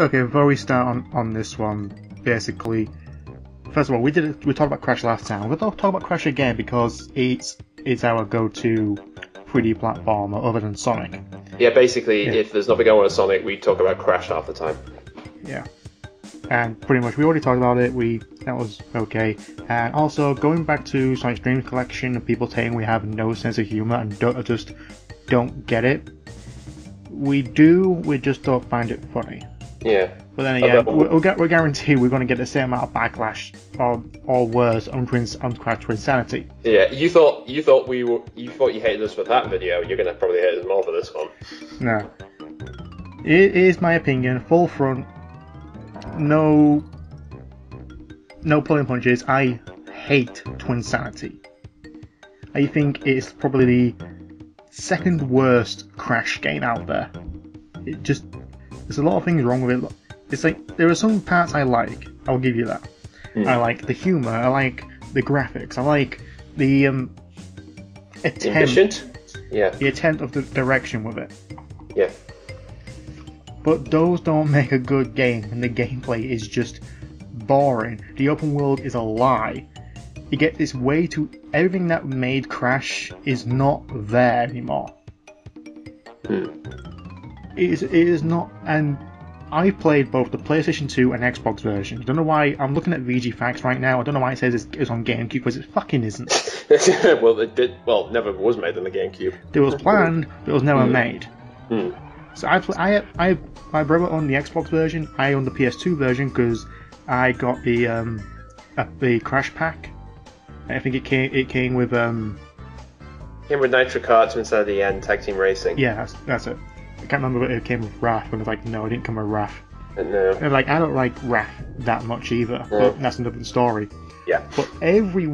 Okay, before we start on this one, basically, first of all, we talked about Crash last time. We'll talk about Crash again because it's our go-to 3D platformer other than Sonic. Yeah, basically, if there's nothing going on with Sonic, we talk about Crash half the time. Yeah. And pretty much, we already talked about it, that was okay. And also, going back to Sonic's Dream Collection, and people saying we have no sense of humour and just don't get it. We just don't find it funny. Yeah. But then again, we're guaranteed we're going to get the same amount of backlash, or worse, on Twinsanity. Yeah, you thought you hated us for that video. You're going to probably hate us more for this one. No. It is my opinion, full front, no pulling punches. I hate Twinsanity. I think it's probably the second worst Crash game out there. There's a lot of things wrong with it. It's like, there are some parts I like, I'll give you that. I like the humour, I like the graphics, I like the attempt. Yeah. The attempt of the direction with it. Yeah. But those don't make a good game, and the gameplay is just boring. The open world is a lie. You get this way too... Everything that made Crash is not there anymore. It is not... And I played both the PlayStation 2 and Xbox version. I don't know why... I'm looking at VG Facts right now. I don't know why it says it's on GameCube, because it fucking isn't. Well, it did... Well, never was made on the GameCube. It was planned, but it was never made. So my brother owned the Xbox version. I owned the PS2 version because I got the Crash pack. I think it came with Came with Nitro Kart, Twinsanity, and Tag Team Racing. Yeah, that's it. I can't remember if it came with Wrath, but I was like, no, it didn't come with Wrath. No. And like, I don't like Wrath that much either. But that's another story. Yeah. But every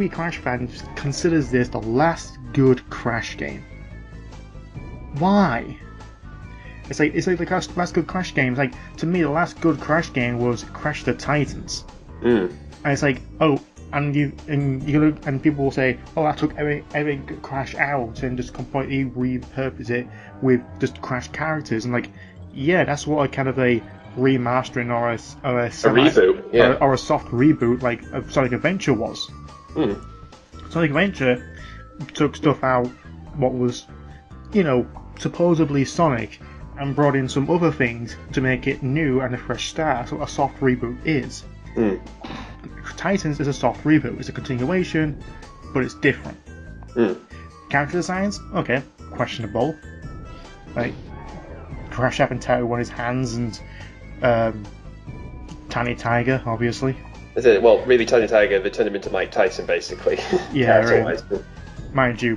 Crash fan considers this the last good Crash game. Why? It's like the last good Crash game. It's like, to me, the last good Crash game was Crash the Titans. And it's like, oh, and people will say, oh, I took every Crash out and just completely repurposed it with just Crash characters. And like, yeah, that's what a kind of a remastering or a reboot, yeah, or a soft reboot like Sonic Adventure was. Sonic Adventure took stuff out what was, supposedly Sonic, and brought in some other things to make it new and a fresh start. That's what a soft reboot is. Titans is a soft reboot. It's a continuation, but it's different. Character designs, okay, questionable. Like Crash having tattooed on his hands and Tiny Tiger, obviously. Is it? Well, really, Tiny Tiger, they turned him into Mike Tyson, basically. Yeah, right. Mind you,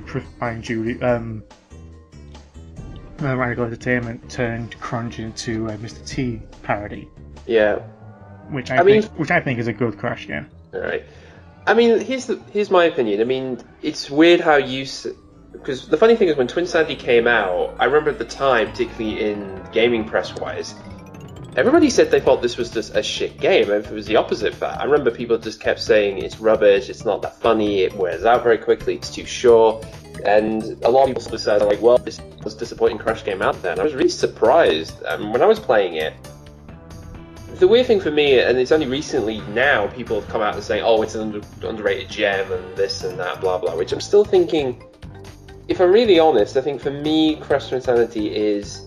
Radical Entertainment turned Crunch into a Mr. T parody. Yeah. Which I think is a good Crash game. Alright. I mean, here's my opinion. I mean, it's weird how because the funny thing is, when Twinsanity came out, I remember at the time, particularly in gaming press-wise, everybody said they thought this was just a shit game, and it was the opposite of that. I remember people just kept saying it's rubbish, it's not that funny, it wears out very quickly, it's too short, and a lot of people sort of said, like, well, this was a disappointing Crash game out there, and I was really surprised. When I was playing it, the weird thing for me, and it's only recently now, people have come out and saying, oh, it's an underrated gem, and this and that, blah blah, which I'm still thinking, if I'm really honest, I think for me, Crash Twinsanity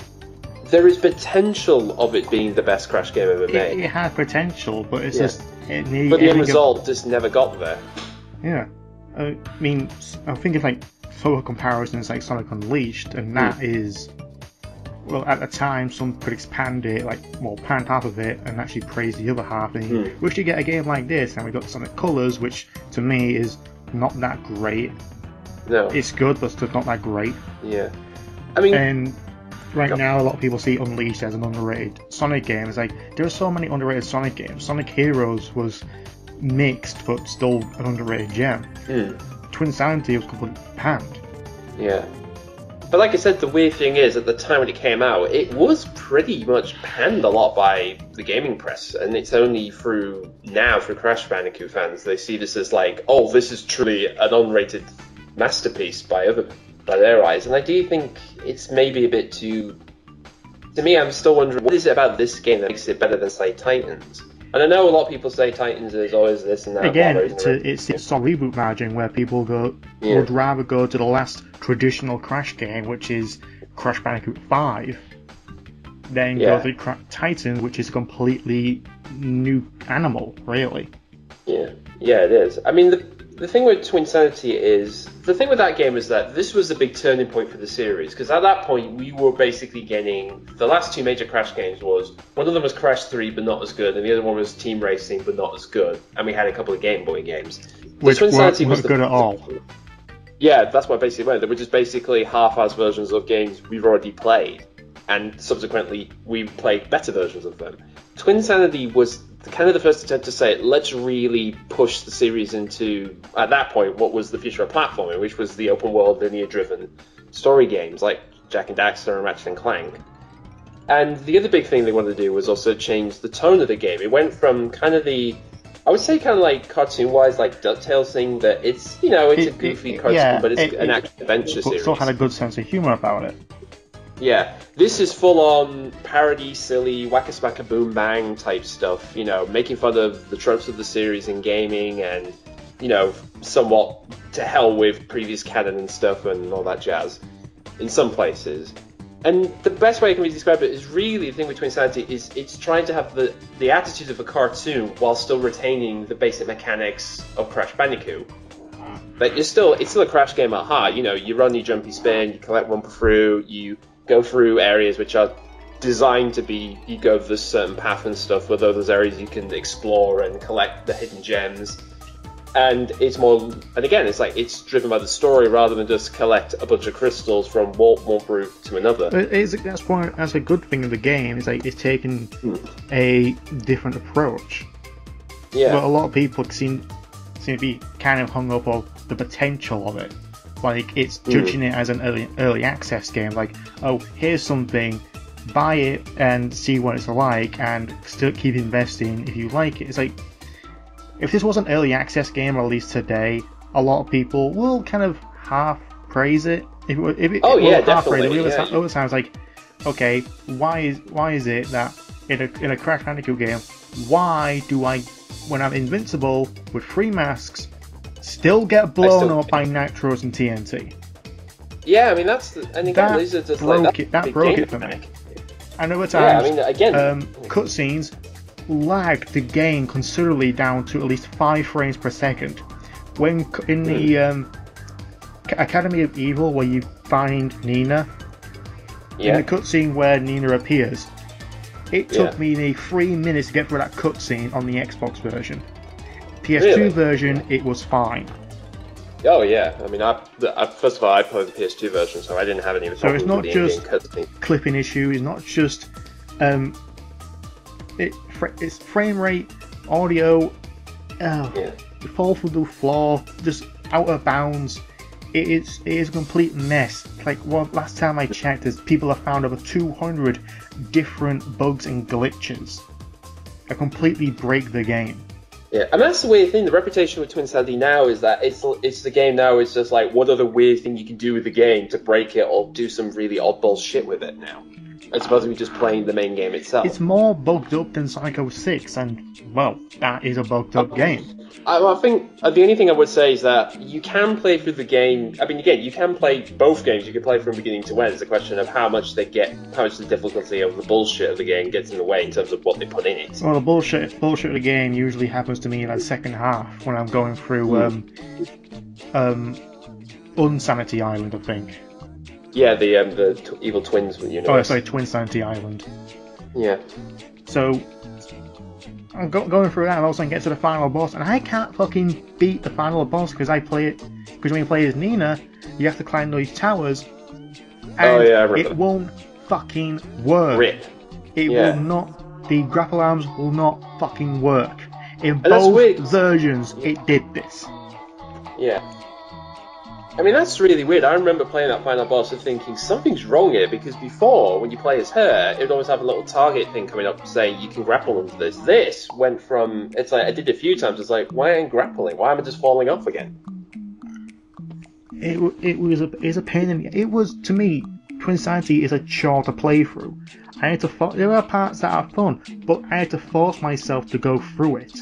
there is potential of it being the best Crash game ever made. It had potential, but it's just... But the end result just never got there. Yeah. I mean, I'm thinking like photo comparisons like Sonic Unleashed, and that is... Well, at the time, some critics panned it, panned half of it, and actually praised the other half. And we should get a game like this, and we got Sonic Colors, which to me is not that great. No. It's good, but still not that great. Yeah. I mean... And right now, a lot of people see Unleashed as an underrated Sonic game. It's like, there are so many underrated Sonic games. Sonic Heroes was mixed, but still an underrated gem. Twinsanity was completely panned. Yeah. But like I said, the weird thing is, at the time when it came out, it was pretty much panned a lot by the gaming press, and it's only through Crash Bandicoot fans, they see this as like, oh, this is truly an unrated masterpiece by their eyes, and I do think it's maybe a bit too to me, I'm still wondering, what is it about this game that makes it better than, say, Titans? And I know a lot of people say Titans is always this and that. Again, it's a reboot margin where people would rather go to the last traditional Crash game, which is Crash Bandicoot 5, than go to Titans, which is a completely new animal, really. Yeah, it is. I mean, the thing with Twinsanity is, the thing with that game is that this was a big turning point for the series, because at that point we were basically getting, the last two major Crash games was, one of them was Crash 3 but not as good, and the other one was Team Racing but not as good, and we had a couple of Game Boy games. Which weren't good at all. Yeah, that's what basically went. They were just basically half-ass versions of games we've already played, and subsequently we played better versions of them. Twinsanity was kind of the first attempt to say, let's really push the series into, at that point, what was the future of platforming, which was the open world, linear-driven story games like Jak and Daxter and Ratchet and Clank. And the other big thing they wanted to do was also change the tone of the game. It went from kind of the, I would say kind of like cartoon-wise, like DuckTales thing, that it's, it's a goofy cartoon, but it's an action-adventure series. But still had a good sense of humour about it. Yeah, this is full-on parody, silly, wacka-spacka boom bang type stuff, making fun of the tropes of the series in gaming and, somewhat to hell with previous canon and stuff and all that jazz in some places. And the best way I can really describe it is really the thing with Twinsanity is it's trying to have the attitude of a cartoon while still retaining the basic mechanics of Crash Bandicoot. But it's still a Crash game at heart. You run your jumpy spin, you collect one fruit, you go through areas which are designed to be, you go this certain path and stuff, where those areas you can explore and collect the hidden gems. And it's more, and again, it's driven by the story rather than just collect a bunch of crystals from one route to another. That's a good thing of the game, it's taken a different approach. Yeah. But a lot of people seem to be kind of hung up on the potential of it. Like, it's judging it as an early access game. Like, oh, here's something, buy it and see what it's like, and still keep investing if you like it. It's like, if this was an early access game, or at least today, a lot of people will kind of half praise it. Definitely. Other times, like, okay, why is it that in a Crash Bandicoot game, why do I, when I'm invincible with 3 masks, still get blown up by nitros and TNT? Yeah, I mean that broke it for me. And other times, cutscenes lagged the game considerably down to at least 5 frames per second. When in the Academy of Evil, where you find Nina, in the cutscene where Nina appears, it took me 3 minutes to get through that cutscene on the Xbox version. PS2 version, it was fine. Oh yeah, I mean, first of all, I played the PS2 version, so I didn't have any problems. So it's not just clipping issue. It's not just it's frame rate, audio. It falls through the floor, just out of bounds. It is a complete mess. Like, last time I checked, people have found over 200 different bugs and glitches that completely break the game. Yeah, and that's the weird thing. The reputation with Twinsanity now is that it's the game now. It's just like, what other weird thing you can do with the game to break it or do some really oddball shit with it now, as opposed to just playing the main game itself. It's more bugged up than Psycho 6, and, well, that is a bugged up game. I think the only thing I would say is that you can play through the game. I mean, again, you can play both games. You can play from beginning to end. It's a question of how much the difficulty of the bullshit of the game gets in the way in terms of what they put in it. Well, the bullshit of the game usually happens to me in the second half when I'm going through Unsanity Island, I think. Yeah, the Evil Twins universe. Oh, sorry, Twinsanity Island. Yeah. So I'm going through that and all of a sudden get to the final boss, and I can't fucking beat the final boss because when you play as Nina, you have to climb those towers, and it won't fucking work. Rip. It will not. The grapple arms will not fucking work. In both versions, it did this. Yeah. I mean, that's really weird. I remember playing that final boss and thinking, something's wrong here, because before, when you play as her, it would always have a little target thing coming up saying you can grapple into this. This went from, it's like, I did it a few times, it's like, why am I grappling? Why am I just falling off again? It was a pain in the... It was, to me, Twinsanity is a chore to play through. I had to. There are parts that are fun, but I had to force myself to go through it.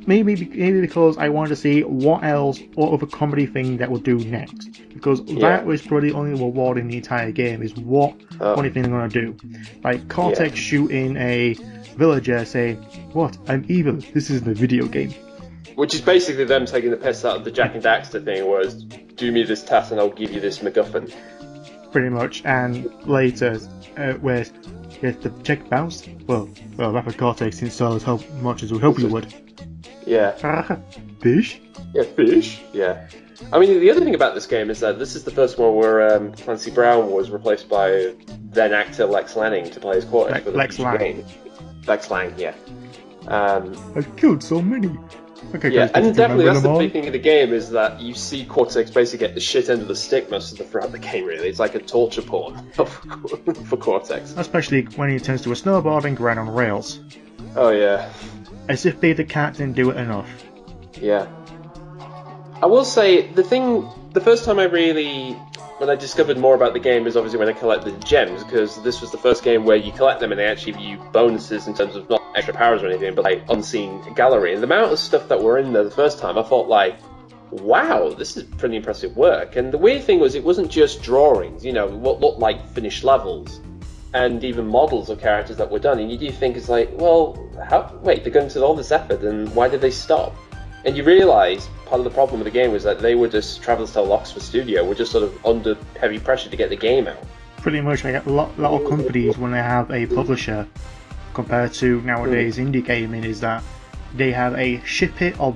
Maybe because I wanted to see what other comedy thing that would do next. Because that was probably the only reward in the entire game, is what funny thing they're going to do. Like Cortex shooting a villager saying, "What? I'm evil. This isn't a video game." Which is basically them taking the piss out of the Jack and Daxter thing, was do me this task and I'll give you this MacGuffin. Pretty much, and later, where the check bounced? Well, Rapid Cortex didn't sell as much as we hoped it would. Yeah. Fish? Yeah, fish. Yeah. I mean, the other thing about this game is that this is the first one where Clancy Brown was replaced by then actor Lex Lanning to play his Cortex for the Lex Lang. game. Lex Lang, yeah. I've killed so many. Okay, yeah, and definitely that's the big thing of the game, is that you see Cortex basically get the shit end of the stick most of throughout the game, really. It's like a torture porn for Cortex. Especially when he turns to a snowboard and grind on rails. Oh, yeah. As if Beta Cat didn't do it enough. Yeah. I will say, the first time when I discovered more about the game is obviously when I collected the gems, because this was the first game where you collect them and they actually give you bonuses in terms of not extra powers or anything, but like unseen gallery. And the amount of stuff that were in there the first time, I thought like, wow, this is pretty impressive work. And the weird thing was, it wasn't just drawings, what looked like finished levels, and even models of characters that were done. And you do think it's like, well, wait, they're going to all this effort, and why did they stop? And you realise part of the problem with the game was that they were just Traveller's Tale Oxford Studio were just sort of under heavy pressure to get the game out. Pretty much, like a lot of companies, when they have a publisher, compared to nowadays indie gaming, is that they have a ship it or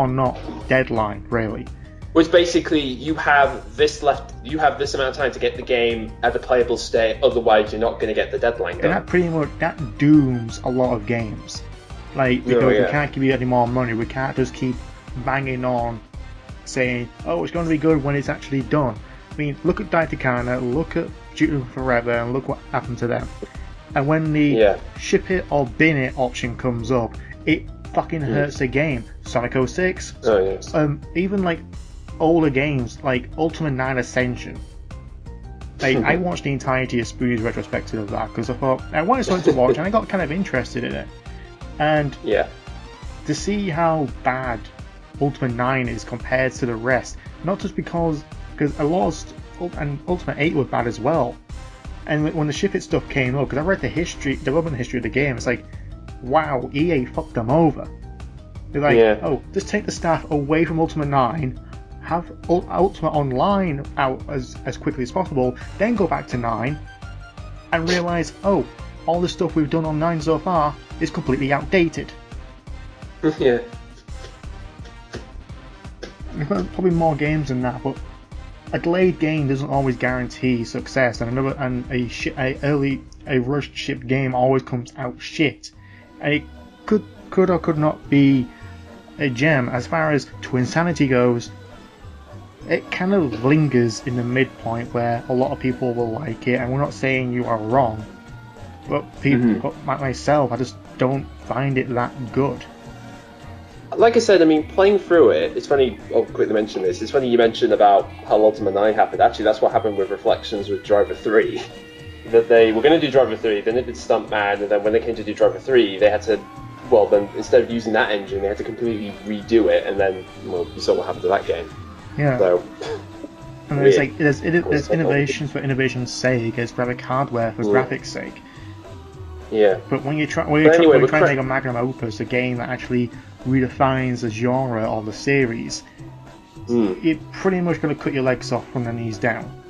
not deadline, really. Which basically you have this amount of time to get the game at a playable state, otherwise you're not going to get the deadline done. And that pretty much dooms a lot of games. Like, because we can't give you any more money, we can't just keep banging on saying, oh, it's going to be good when it's actually done. I mean, look at Daitacana, look at Duty Forever, and look what happened to them. And when the ship it or bin it option comes up, it fucking hurts the game. Sonic 06, even like older games like Ultimate 9 Ascension. Like, I watched the entirety of Spoony's retrospective of that because I thought I wanted something to watch and I got kind of interested in it. And to see how bad Ultimate 9 is compared to the rest, not just because I lost, and Ultimate 8 was bad as well. And when the ship it stuff came up, because I read the development history of the game, it's like, wow, EA fucked them over. They're like, oh, just take the staff away from Ultimate 9, have Ultimate Online out as quickly as possible, then go back to 9, and realise, oh, all the stuff we've done on 9 so far is completely outdated. Yeah. We've got probably more games than that, but a delayed game doesn't always guarantee success, and a rushed shipped game always comes out shit. And it could or could not be a gem. As far as Twinsanity goes, it kind of lingers in the midpoint where a lot of people will like it, and we're not saying you are wrong. But people, like myself, I just don't find it that good. Like I said, I mean, playing through it, it's funny, I'll quickly mention this, it's funny you mentioned about how Ultimate 9 happened. Actually, that's what happened with Reflections with Driver 3. That they were going to do Driver 3, then they did Stuntman, and then when they came to do Driver 3, they had to, well, then instead of using that engine, they had to completely redo it, and then, well, you saw what happened to that game. Yeah. So, and it's like, there's innovations for innovation's sake, there's graphic hardware for graphics' sake. Yeah. But when you're trying to make a magnum opus, a game that actually redefines the genre of the series, you're pretty much going to cut your legs off from the knees down.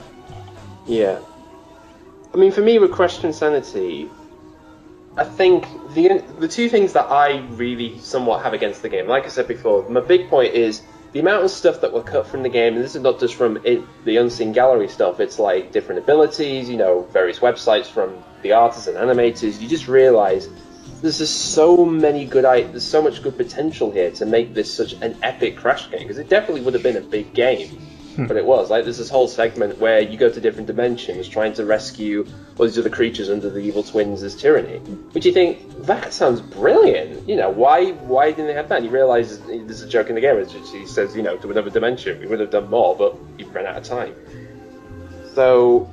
Yeah. I mean, for me, with Crash Twinsanity, I think the two things that I really somewhat have against the game, like I said before, my big point is the amount of stuff that were cut from the game, and this is not just from the unseen gallery stuff, it's like different abilities, various websites from the artists and animators. You just realise there's just so there's so much good potential here to make this such an epic Crash game, because it definitely would have been a big game. but it was. Like, there's this whole segment where you go to different dimensions trying to rescue all these other creatures under the evil twins' tyranny. Which you think, that sounds brilliant. You know, why didn't they have that? And you realise there's a joke in the game, which he says, you know, to another dimension, we would have done more, but you ran out of time. So,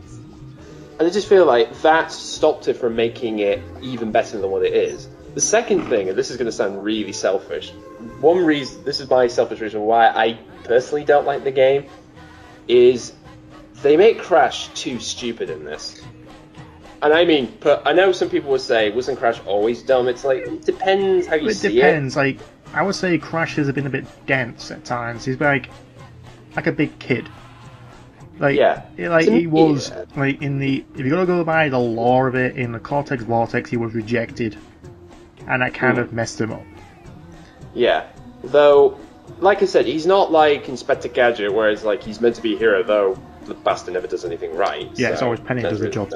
and I just feel like that stopped it from making it even better than what it is. The second thing, and this is going to sound really selfish, one reason, this is my selfish reason why I personally don't like the game, is they make Crash too stupid in this. And I mean, I know some people would say, wasn't Crash always dumb? It's like, it depends how you see it. It depends. Like, I would say Crash has been a bit dense at times. He's like a big kid. Like, yeah. Like, he was, like, in the, if you're going to go by the lore of it, in the Cortex Vortex, he was rejected. And that kind of messed him up. Yeah. Though, like I said, he's not like Inspector Gadget, where it's like he's meant to be a hero, though the bastard never does anything right. Yeah, so it's always Penny does the job.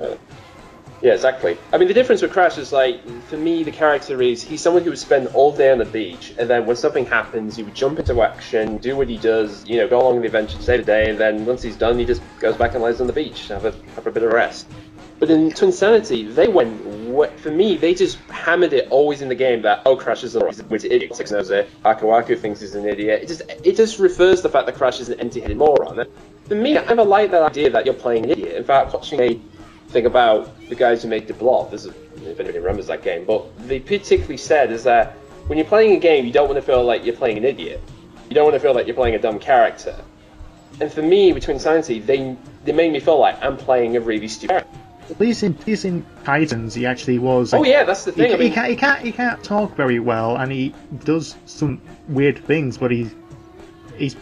Yeah, exactly. I mean, the difference with Crash is, like, for me, the character is, he's someone who would spend all day on the beach, and then when something happens, he would jump into action, do what he does, you know, go along the adventure, save the day, and then once he's done, he just goes back and lies on the beach, have a bit of rest. But in Twinsanity, they went, for me, they just hammered it always in the game that, oh, Crash is an idiot, Six knows it, Akawaku thinks he's an idiot. It just refers to the fact that Crash is an empty-headed moron. And for me, I never like that idea that you're playing an idiot. In fact, watching a thing about the guys who made The Blob, if anybody remembers that game, but they particularly said is that when you're playing a game, you don't want to feel like you're playing an idiot. You don't want to feel like you're playing a dumb character. And for me, with Twinsanity, they made me feel like I'm playing a really stupid character. At least in Titans, he actually was. Like, oh yeah, that's the thing. He can't talk very well, and he does some weird things, but he's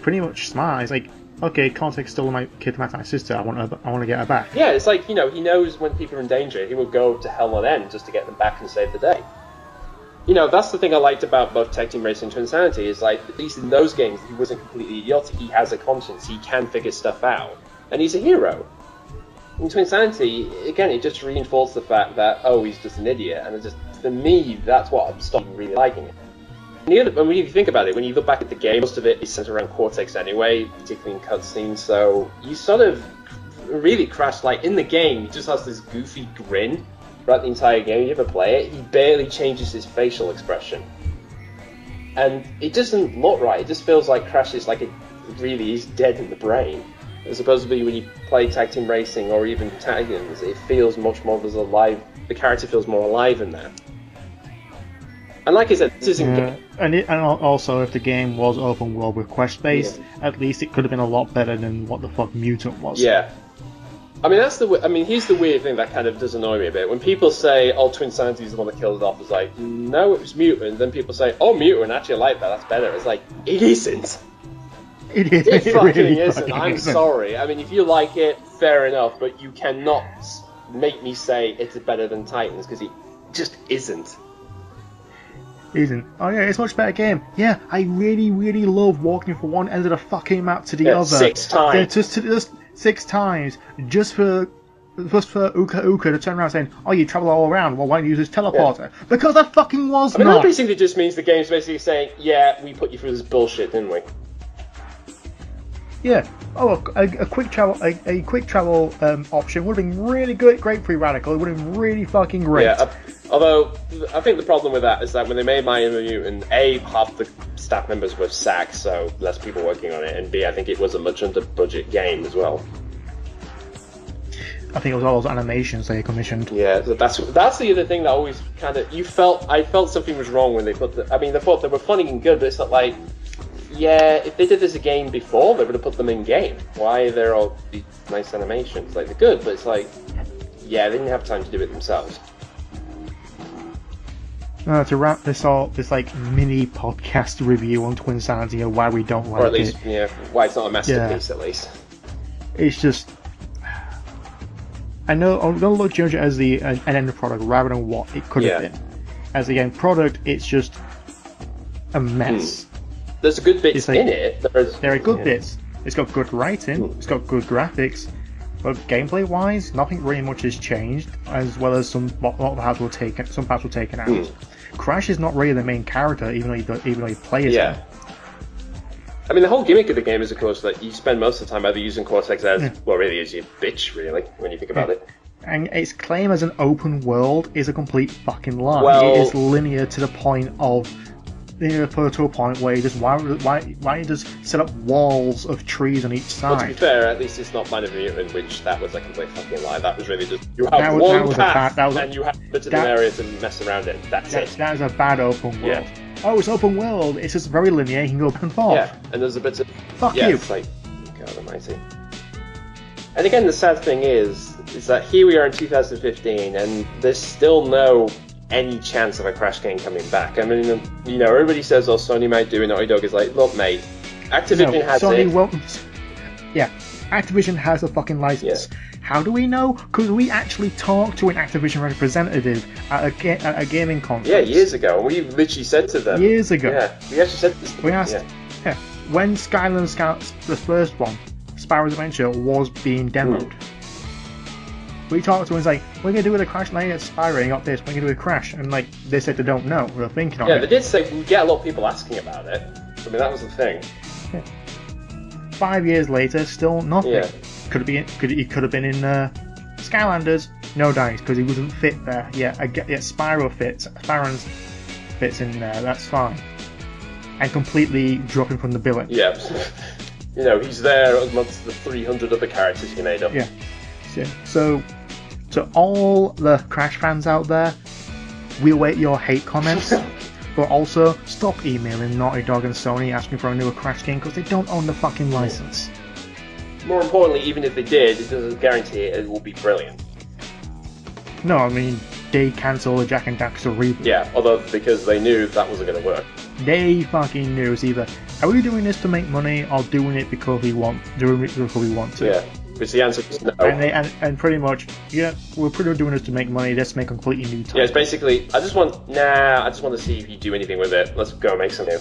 pretty much smart. He's like, okay, Cortex stole my kidnapped my sister. I want to get her back. Yeah, it's like, you know, he knows when people are in danger, he will go to hell on end just to get them back and save the day. You know, that's the thing I liked about both Tag Team Racing and Twinsanity, is like, at least in those games, he wasn't completely idiotic. He has a conscience. He can figure stuff out, and he's a hero. In Twinsanity, again, it just reinforced the fact that, oh, he's just an idiot, and for me, that's what I'm stopping really liking it. And when you think about it, when you look back at the game, most of it is centered around Cortex anyway, particularly in cutscenes, so you sort of really Crash, like, in the game, he just has this goofy grin throughout the entire game. You ever play it, he barely changes his facial expression. And it doesn't look right, it just feels like Crash is like, really is dead in the brain. As opposed to when you play Tag Team Racing or even Tag Teams, it feels much more alive. The character feels more alive in that. And like I said, this isn't. Yeah. And also, if the game was open world with quest based, at least it could have been a lot better than what the fuck Mutant was. Yeah. I mean, here's the weird thing that kind of does annoy me a bit. When people say, "Oh, Twinsanity is the one that killed it off," it's like, no, it was Mutant. Then people say, "Oh, Mutant, actually, I like that. That's better." It's like, it isn't. It is. It fucking really isn't. I'm sorry. I mean, if you like it, fair enough, but you cannot make me say it's better than Titans, because it just isn't. Isn't. Oh yeah, it's a much better game. Yeah, I really, really love walking from one end of the fucking map to the other. 6 times. Just 6 times, just for Uka to turn around saying, "Oh, you travel all around. Well, why don't you use this teleporter?" Yeah. Because that fucking was not. That basically just means the game's basically saying, "Yeah, we put you through this bullshit, didn't we?" Yeah. Oh, a quick travel option would have been really great for Radical. It would have been really fucking great. Yeah. Although I think the problem with that is that when they made Miami Mutant, A, half the staff members were sacked, so less people working on it, and B, I think it was a much under budget game as well. I think it was all those animations they commissioned. Yeah, that's the other thing that always kind of I felt something was wrong when they put they thought they were funny and good, but it's not like. Yeah, if they did this again before, they would have put them in game. Why are there all these nice animations? Like, they're good, but it's like, yeah, they didn't have time to do it themselves. To wrap this like mini podcast review on Twinsanity and why we don't like it. Or at least, why it's not a masterpiece, at least. It's just, I know I'm gonna judge it as an end product rather than what it could have been. As the end product, it's just a mess. There's good bits in it. There are good bits. It's got good writing. It's got good graphics. But gameplay-wise, nothing really much has changed. As well as some parts were taken out. Crash is not really the main character, even though you play as him. I mean, the whole gimmick of the game is, of course, that you spend most of the time either using Cortex as, well, really as your bitch, really, when you think about it. And its claim as an open world is a complete fucking lie. Well, it is linear to the point of, to a point where you just why you just set up walls of trees on each side. Well, to be fair, at least it's not Planet Mutant, which that was a complete fucking lie. That was really just you have one path and you have a bit of an area to mess around in. That's it. That is a bad open world. Yeah. Oh, it's open world. It's just very linear. You can go back and forth. Yeah, and there's a bit of fuck you. It's like, God Almighty. And again, the sad thing is that here we are in 2015, and there's still any chance of a Crash game coming back. I mean, everybody says, "Oh, Sony might do it." Naughty Dog is like, "Look, mate, Activision has Sony it." Won't. Yeah, Activision has a fucking license. Yeah. How do we know? Because we actually talked to an Activision representative at a gaming conference. Yeah, years ago. We literally said to them. Years ago. Yeah, we actually said this. We asked. Yeah. When Skylanders Scouts, the first one, Spyro's Adventure, was being demoed. We talked to him and was like, "We're gonna do with a Crash Lane at Spyro. You got this. We're gonna do a Crash." And like they said, they don't know. We're thinking on it. Yeah, they did say we get a lot of people asking about it. I mean, that was the thing. Yeah. 5 years later, still nothing. Yeah. He could have been in Skylanders. No dice because he wasn't fit there. Yeah, Spyro fits. Farron's fits in there. That's fine. And completely dropping from the billing. Yeah. He's there amongst the 300 other characters you made up. Yeah. So, to all the Crash fans out there, we await your hate comments. But also, stop emailing Naughty Dog and Sony asking for a newer Crash game because they don't own the fucking license. More importantly, even if they did, it doesn't guarantee it will be brilliant. No, I mean, they cancelled the Jak and Daxter reboot. Yeah, although because they knew that wasn't going to work. They fucking knew. It's either, are we doing this to make money or doing it because we want to? Yeah. Which the answer is no. And pretty much, we're pretty much doing this to make money. Let's make a completely new title. Yeah, it's basically, I just want to see if you do anything with it. Let's go make some new.